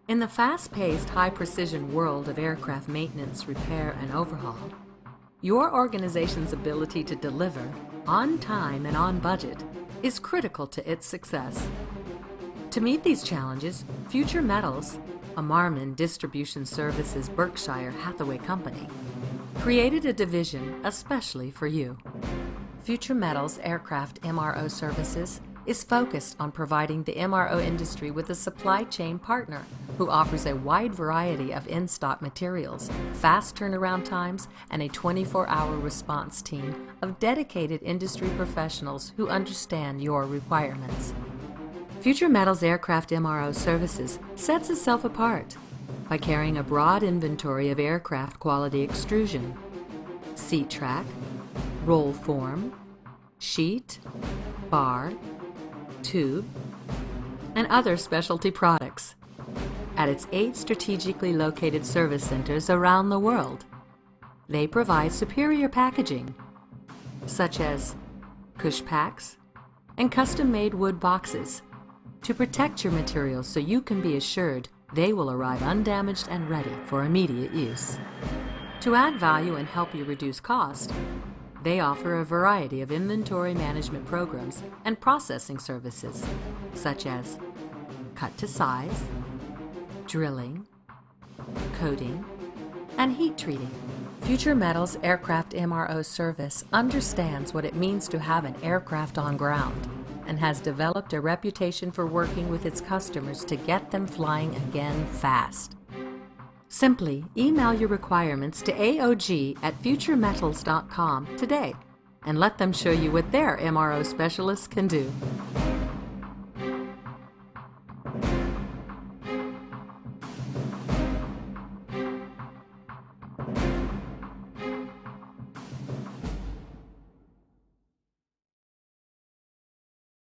In the fast-paced, high-precision world of aircraft maintenance, repair, and overhaul, your organization's ability to deliver on time and on budget is critical to its success. To meet these challenges, Future Metals, a Marmon Distribution Services Berkshire Hathaway company, created a division especially for you. Future Metals Aircraft MRO Services is focused on providing the MRO industry with a supply chain partner who offers a wide variety of in-stock materials, fast turnaround times, and a 24-hour response team of dedicated industry professionals who understand your requirements. Future Metals Aircraft MRO Services sets itself apart by carrying a broad inventory of aircraft quality extrusion, seat track, roll form, sheet, bar, tube, and other specialty products at its 8 strategically located service centers around the world. They provide superior packaging, such as cush packs and custom-made wood boxes, to protect your materials so you can be assured they will arrive undamaged and ready for immediate use. To add value and help you reduce cost, they offer a variety of inventory management programs and processing services, such as cut to size, drilling, coating, and heat treating. Future Metals Aircraft MRO Service understands what it means to have an aircraft on ground and has developed a reputation for working with its customers to get them flying again fast. Simply email your requirements to aog@futuremetals.com today and let them show you what their MRO specialists can do.